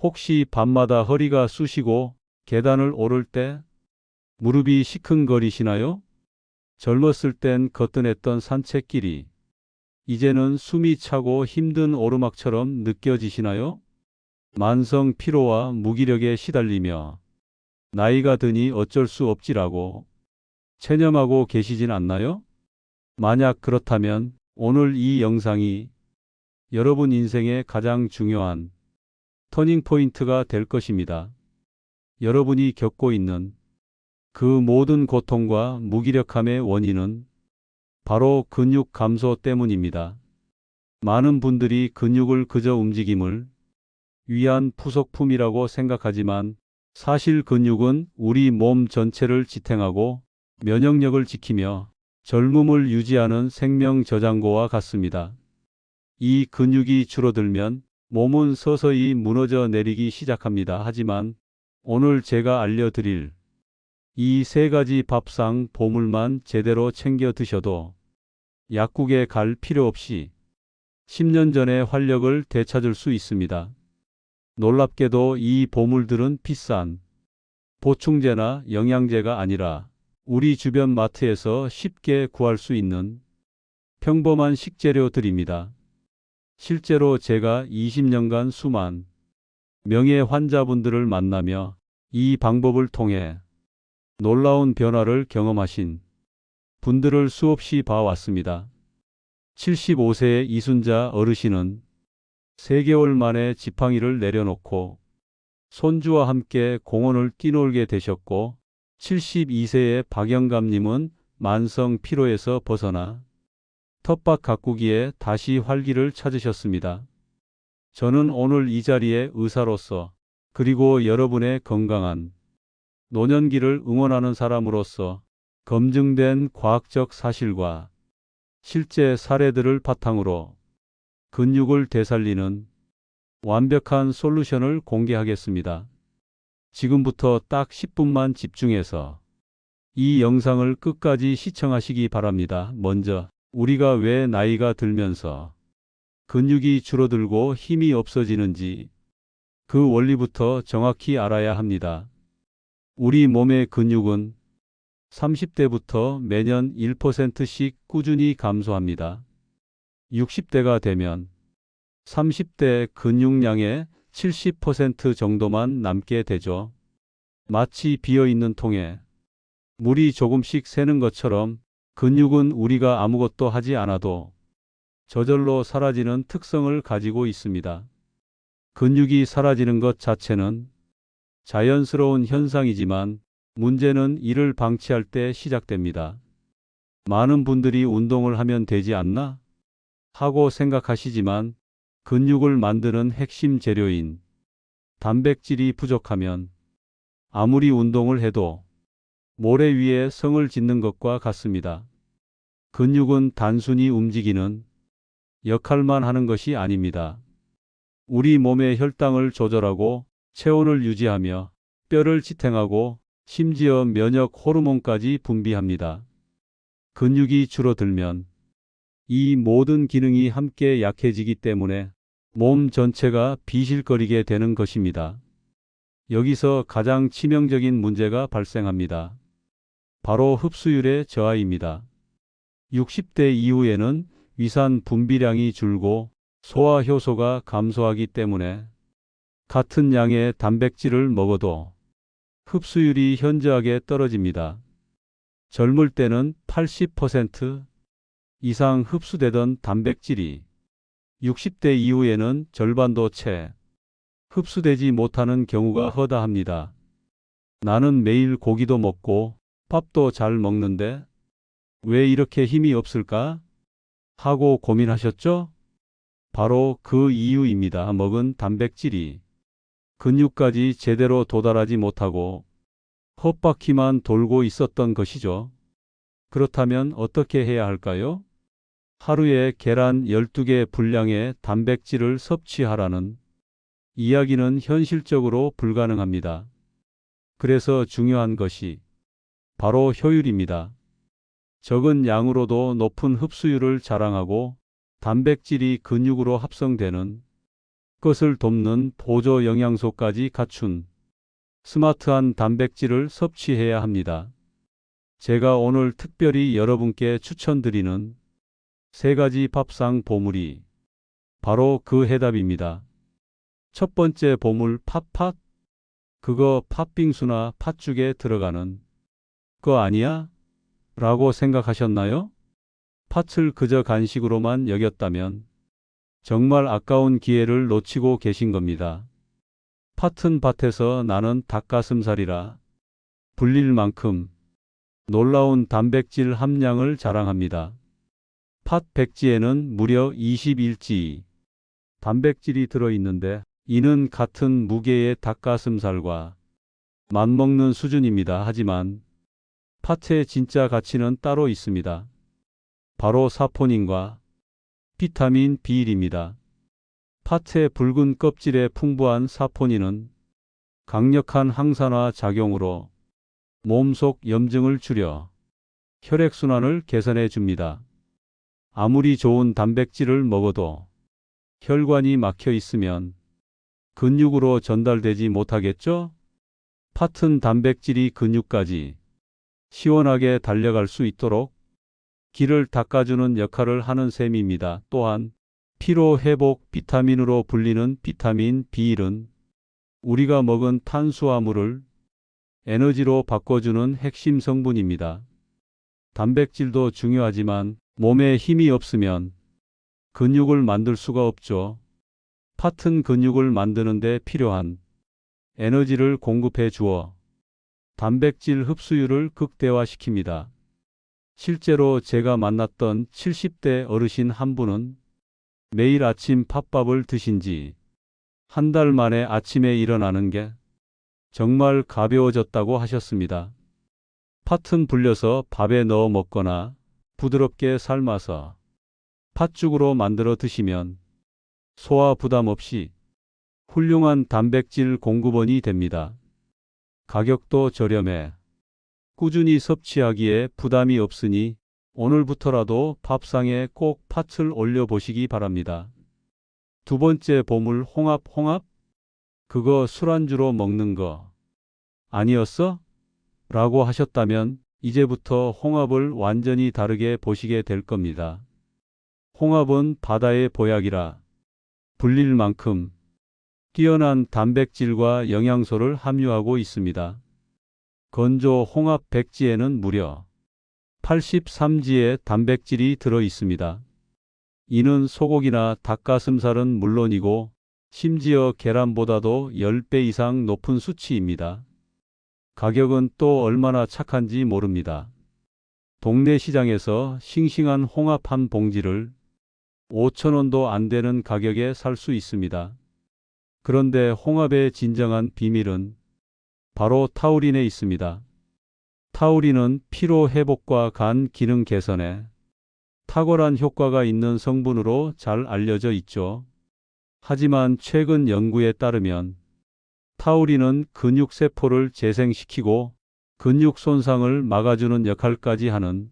혹시 밤마다 허리가 쑤시고 계단을 오를 때 무릎이 시큰거리시나요? 젊었을 땐 거뜬했던 산책길이 이제는 숨이 차고 힘든 오르막처럼 느껴지시나요? 만성 피로와 무기력에 시달리며 나이가 드니 어쩔 수 없지라고 체념하고 계시진 않나요? 만약 그렇다면 오늘 이 영상이 여러분 인생의 가장 중요한 터닝포인트가 될 것입니다. 여러분이 겪고 있는 그 모든 고통과 무기력함의 원인은 바로 근육 감소 때문입니다. 많은 분들이 근육을 그저 움직임을 위한 부속품이라고 생각하지만 사실 근육은 우리 몸 전체를 지탱하고 면역력을 지키며 젊음을 유지하는 생명 저장고와 같습니다. 이 근육이 줄어들면 몸은 서서히 무너져 내리기 시작합니다. 하지만 오늘 제가 알려드릴 이 세 가지 밥상 보물만 제대로 챙겨 드셔도 약국에 갈 필요 없이 10년 전의 활력을 되찾을 수 있습니다. 놀랍게도 이 보물들은 비싼 보충제나 영양제가 아니라 우리 주변 마트에서 쉽게 구할 수 있는 평범한 식재료들입니다. 실제로 제가 20년간 수만 명의 환자분들을 만나며 이 방법을 통해 놀라운 변화를 경험하신 분들을 수없이 봐왔습니다. 75세의 이순자 어르신은 3개월 만에 지팡이를 내려놓고 손주와 함께 공원을 뛰놀게 되셨고, 72세의 박영감님은 만성 피로에서 벗어나 텃밭 가꾸기에 다시 활기를 찾으셨습니다. 저는 오늘 이 자리에 의사로서 그리고 여러분의 건강한 노년기를 응원하는 사람으로서 검증된 과학적 사실과 실제 사례들을 바탕으로 근육을 되살리는 완벽한 솔루션을 공개하겠습니다. 지금부터 딱 10분만 집중해서 이 영상을 끝까지 시청하시기 바랍니다. 먼저 우리가 왜 나이가 들면서 근육이 줄어들고 힘이 없어지는지 그 원리부터 정확히 알아야 합니다. 우리 몸의 근육은 30대부터 매년 1%씩 꾸준히 감소합니다. 60대가 되면 30대 근육량의 70% 정도만 남게 되죠. 마치 비어있는 통에 물이 조금씩 새는 것처럼 근육은 우리가 아무것도 하지 않아도 저절로 사라지는 특성을 가지고 있습니다. 근육이 사라지는 것 자체는 자연스러운 현상이지만 문제는 이를 방치할 때 시작됩니다. 많은 분들이 운동을 하면 되지 않나? 하고 생각하시지만 근육을 만드는 핵심 재료인 단백질이 부족하면 아무리 운동을 해도 모래 위에 성을 짓는 것과 같습니다. 근육은 단순히 움직이는 역할만 하는 것이 아닙니다. 우리 몸의 혈당을 조절하고 체온을 유지하며 뼈를 지탱하고 심지어 면역 호르몬까지 분비합니다. 근육이 줄어들면 이 모든 기능이 함께 약해지기 때문에 몸 전체가 비실거리게 되는 것입니다. 여기서 가장 치명적인 문제가 발생합니다. 바로 흡수율의 저하입니다. 60대 이후에는 위산 분비량이 줄고 소화 효소가 감소하기 때문에 같은 양의 단백질을 먹어도 흡수율이 현저하게 떨어집니다. 젊을 때는 80% 이상 흡수되던 단백질이 60대 이후에는 절반도 채 흡수되지 못하는 경우가 허다합니다. 나는 매일 고기도 먹고 밥도 잘 먹는데 왜 이렇게 힘이 없을까? 하고 고민하셨죠? 바로 그 이유입니다. 먹은 단백질이 근육까지 제대로 도달하지 못하고 헛바퀴만 돌고 있었던 것이죠. 그렇다면 어떻게 해야 할까요? 하루에 계란 12개 분량의 단백질을 섭취하라는 이야기는 현실적으로 불가능합니다. 그래서 중요한 것이 바로 효율입니다. 적은 양으로도 높은 흡수율을 자랑하고 단백질이 근육으로 합성되는 것을 돕는 보조 영양소까지 갖춘 스마트한 단백질을 섭취해야 합니다. 제가 오늘 특별히 여러분께 추천드리는 3가지 밥상 보물이 바로 그 해답입니다. 첫 번째 보물 팥. 그거 팥빙수나 팥죽에 들어가는 거 아니야? 라고 생각하셨나요? 팥을 그저 간식으로만 여겼다면 정말 아까운 기회를 놓치고 계신 겁니다. 팥은 밭에서 나는 닭가슴살이라 불릴 만큼 놀라운 단백질 함량을 자랑합니다. 팥 백지에는 무려 21지 단백질이 들어있는데 이는 같은 무게의 닭가슴살과 맞먹는 수준입니다. 하지만 팥의 진짜 가치는 따로 있습니다. 바로 사포닌과 비타민 B1입니다. 팥의 붉은 껍질에 풍부한 사포닌은 강력한 항산화 작용으로 몸속 염증을 줄여 혈액순환을 개선해 줍니다. 아무리 좋은 단백질을 먹어도 혈관이 막혀 있으면 근육으로 전달되지 못하겠죠? 팥은 단백질이 근육까지 시원하게 달려갈 수 있도록 기를 닦아주는 역할을 하는 셈입니다. 또한 피로 회복 비타민으로 불리는 비타민 B1은 우리가 먹은 탄수화물을 에너지로 바꿔주는 핵심 성분입니다. 단백질도 중요하지만 몸에 힘이 없으면 근육을 만들 수가 없죠. 팥은 근육을 만드는 데 필요한 에너지를 공급해 주어 단백질 흡수율을 극대화시킵니다. 실제로 제가 만났던 70대 어르신 한 분은 매일 아침 팥밥을 드신 지 한 달 만에 아침에 일어나는 게 정말 가벼워졌다고 하셨습니다. 팥은 불려서 밥에 넣어 먹거나 부드럽게 삶아서 팥죽으로 만들어 드시면 소화 부담 없이 훌륭한 단백질 공급원이 됩니다. 가격도 저렴해 꾸준히 섭취하기에 부담이 없으니 오늘부터라도 밥상에 꼭 팥을 올려보시기 바랍니다. 두 번째 보물 홍합. 그거 술안주로 먹는 거 아니었어? 라고 하셨다면 이제부터 홍합을 완전히 다르게 보시게 될 겁니다. 홍합은 바다의 보약이라 불릴 만큼 뛰어난 단백질과 영양소를 함유하고 있습니다. 건조 홍합 백지에는 무려 83지의 단백질이 들어 있습니다. 이는 소고기나 닭가슴살은 물론이고 심지어 계란보다도 10배 이상 높은 수치입니다. 가격은 또 얼마나 착한지 모릅니다. 동네 시장에서 싱싱한 홍합 한 봉지를 5,000원도 안 되는 가격에 살 수 있습니다. 그런데 홍합의 진정한 비밀은 바로 타우린에 있습니다. 타우린은 피로 회복과 간 기능 개선에 탁월한 효과가 있는 성분으로 잘 알려져 있죠. 하지만 최근 연구에 따르면 타우린은 근육세포를 재생시키고 근육 손상을 막아주는 역할까지 하는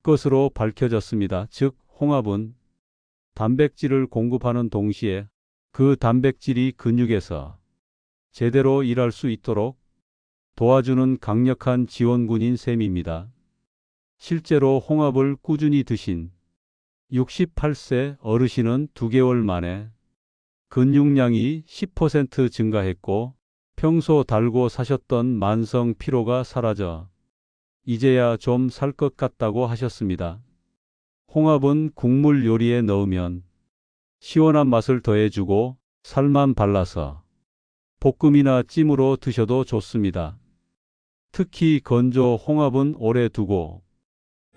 것으로 밝혀졌습니다. 즉, 홍합은 단백질을 공급하는 동시에 그 단백질이 근육에서 제대로 일할 수 있도록 도와주는 강력한 지원군인 셈입니다. 실제로 홍합을 꾸준히 드신 68세 어르신은 2개월 만에 근육량이 10% 증가했고 평소 달고 사셨던 만성 피로가 사라져 이제야 좀 살 것 같다고 하셨습니다. 홍합은 국물 요리에 넣으면 시원한 맛을 더해주고 살만 발라서 볶음이나 찜으로 드셔도 좋습니다. 특히 건조 홍합은 오래 두고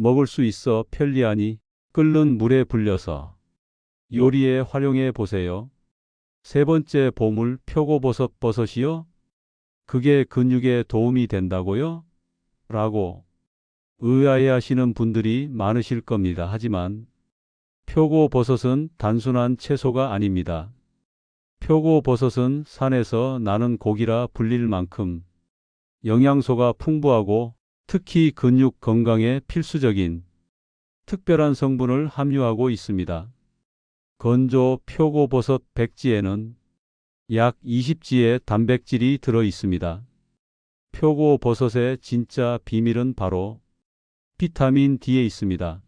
먹을 수 있어 편리하니 끓는 물에 불려서 요리에 활용해 보세요. 세 번째 보물 표고버섯이요? 그게 근육에 도움이 된다고요? 라고 의아해하시는 분들이 많으실 겁니다. 하지만 표고버섯은 단순한 채소가 아닙니다. 표고버섯은 산에서 나는 고기라 불릴 만큼 영양소가 풍부하고 특히 근육 건강에 필수적인 특별한 성분을 함유하고 있습니다. 건조 표고버섯 100지에는 약 20지의 단백질이 들어 있습니다. 표고버섯의 진짜 비밀은 바로 비타민 D에 있습니다.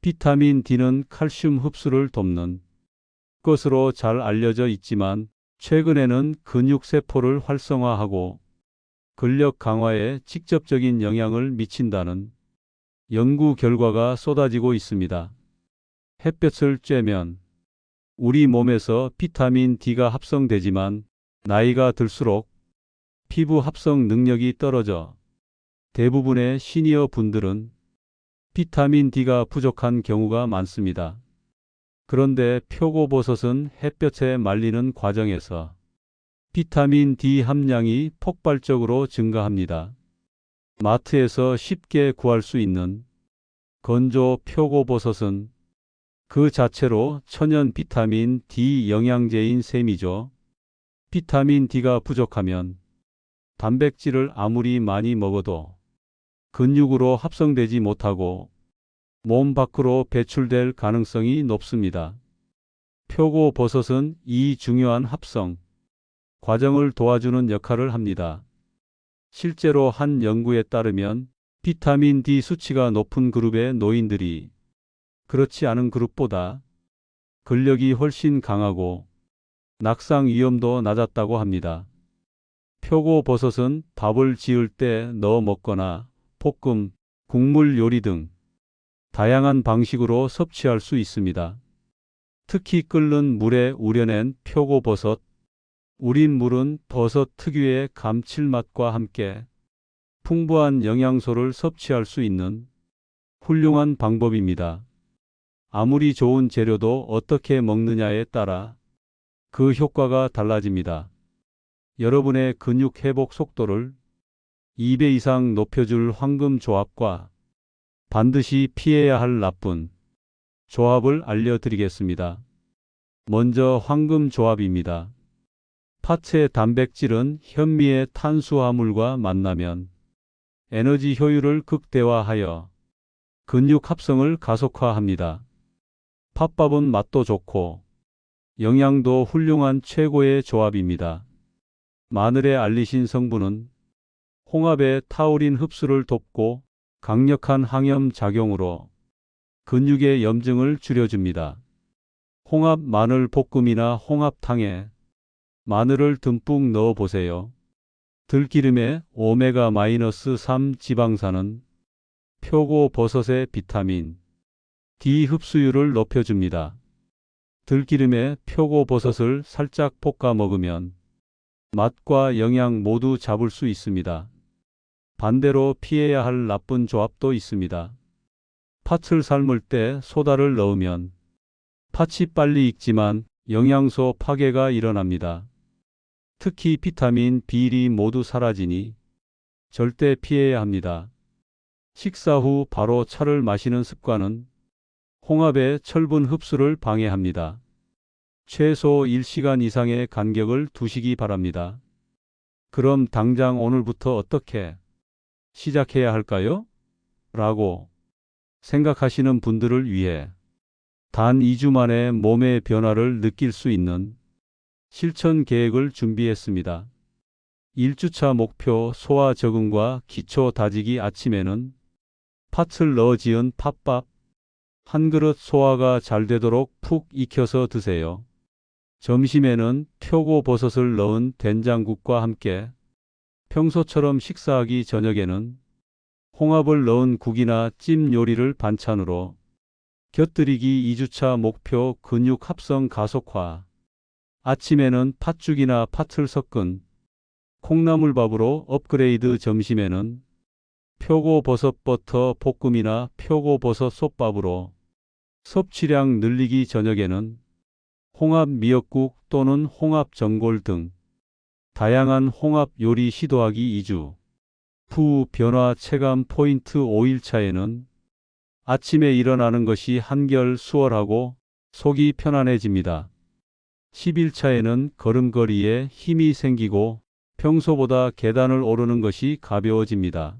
비타민 D는 칼슘 흡수를 돕는 것으로 잘 알려져 있지만 최근에는 근육세포를 활성화하고 근력 강화에 직접적인 영향을 미친다는 연구 결과가 쏟아지고 있습니다. 햇볕을 쬐면 우리 몸에서 비타민 D가 합성되지만 나이가 들수록 피부 합성 능력이 떨어져 대부분의 시니어 분들은 비타민 D가 부족한 경우가 많습니다. 그런데 표고버섯은 햇볕에 말리는 과정에서 비타민 D 함량이 폭발적으로 증가합니다. 마트에서 쉽게 구할 수 있는 건조 표고버섯은 그 자체로 천연 비타민 D 영양제인 셈이죠. 비타민 D가 부족하면 단백질을 아무리 많이 먹어도 근육으로 합성되지 못하고 몸 밖으로 배출될 가능성이 높습니다. 표고버섯은 이 중요한 합성 과정을 도와주는 역할을 합니다. 실제로 한 연구에 따르면 비타민 D 수치가 높은 그룹의 노인들이 그렇지 않은 그룹보다 근력이 훨씬 강하고 낙상 위험도 낮았다고 합니다. 표고버섯은 밥을 지을 때 넣어 먹거나 볶음, 국물 요리 등 다양한 방식으로 섭취할 수 있습니다. 특히 끓는 물에 우려낸 표고버섯, 우린 물은 버섯 특유의 감칠맛과 함께 풍부한 영양소를 섭취할 수 있는 훌륭한 방법입니다. 아무리 좋은 재료도 어떻게 먹느냐에 따라 그 효과가 달라집니다. 여러분의 근육 회복 속도를 2배 이상 높여줄 황금 조합과 반드시 피해야 할 나쁜 조합을 알려드리겠습니다. 먼저 황금 조합입니다. 파채 단백질은 현미의 탄수화물과 만나면 에너지 효율을 극대화하여 근육 합성을 가속화합니다. 팥밥은 맛도 좋고 영양도 훌륭한 최고의 조합입니다. 마늘의 알리신 성분은 홍합의 타우린 흡수를 돕고 강력한 항염 작용으로 근육의 염증을 줄여줍니다. 홍합 마늘 볶음이나 홍합탕에 마늘을 듬뿍 넣어 보세요. 들기름의 오메가-3 지방산은 표고버섯의 비타민 D 흡수율을 높여줍니다. 들기름에 표고버섯을 살짝 볶아 먹으면 맛과 영양 모두 잡을 수 있습니다. 반대로 피해야 할 나쁜 조합도 있습니다. 팥을 삶을 때 소다를 넣으면 팥이 빨리 익지만 영양소 파괴가 일어납니다. 특히 비타민 B이 모두 사라지니 절대 피해야 합니다. 식사 후 바로 차를 마시는 습관은 홍합의 철분 흡수를 방해합니다. 최소 1시간 이상의 간격을 두시기 바랍니다. 그럼 당장 오늘부터 어떻게 시작해야 할까요? 라고 생각하시는 분들을 위해 단 2주 만에 몸의 변화를 느낄 수 있는 실천 계획을 준비했습니다. 1주차 목표 소화 적응과 기초 다지기. 아침에는 팥을 넣어 지은 팥밥 한 그릇 소화가 잘 되도록 푹 익혀서 드세요. 점심에는 표고버섯을 넣은 된장국과 함께 평소처럼 식사하기. 저녁에는 홍합을 넣은 국이나 찜 요리를 반찬으로 곁들이기. 2주차 목표 근육 합성 가속화. 아침에는 팥죽이나 팥을 섞은 콩나물밥으로 업그레이드. 점심에는 표고버섯 버터 볶음이나 표고버섯 솥밥으로 섭취량 늘리기. 저녁에는 홍합 미역국 또는 홍합 전골 등 다양한 홍합 요리 시도하기. 2주 후 변화 체감 포인트. 5일차에는 아침에 일어나는 것이 한결 수월하고 속이 편안해집니다. 10일차에는 걸음걸이에 힘이 생기고 평소보다 계단을 오르는 것이 가벼워집니다.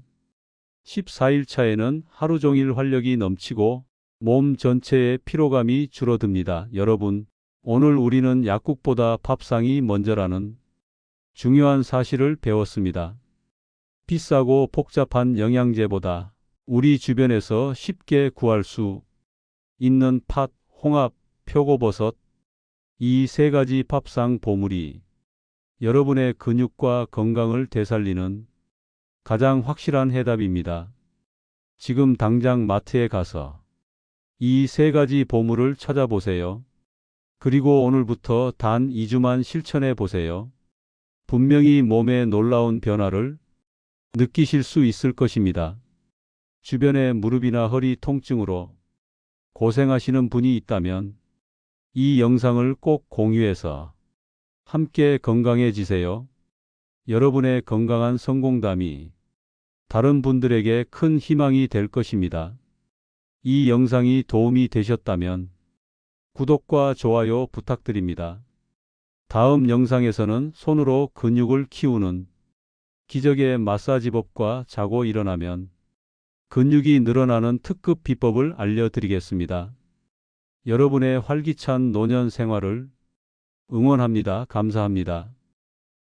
14일차에는 하루 종일 활력이 넘치고 몸 전체의 피로감이 줄어듭니다. 여러분, 오늘 우리는 약국보다 밥상이 먼저라는 중요한 사실을 배웠습니다. 비싸고 복잡한 영양제보다 우리 주변에서 쉽게 구할 수 있는 팥, 홍합, 표고버섯, 이 세 가지 밥상 보물이 여러분의 근육과 건강을 되살리는 가장 확실한 해답입니다. 지금 당장 마트에 가서 이 세 가지 보물을 찾아보세요. 그리고 오늘부터 단 2주만 실천해 보세요. 분명히 몸에 놀라운 변화를 느끼실 수 있을 것입니다. 주변에 무릎이나 허리 통증으로 고생하시는 분이 있다면 이 영상을 꼭 공유해서 함께 건강해지세요. 여러분의 건강한 성공담이 다른 분들에게 큰 희망이 될 것입니다. 이 영상이 도움이 되셨다면 구독과 좋아요 부탁드립니다. 다음 영상에서는 손으로 근육을 키우는 기적의 마사지법과 자고 일어나면 근육이 늘어나는 특급 비법을 알려드리겠습니다. 여러분의 활기찬 노년 생활을 응원합니다. 감사합니다.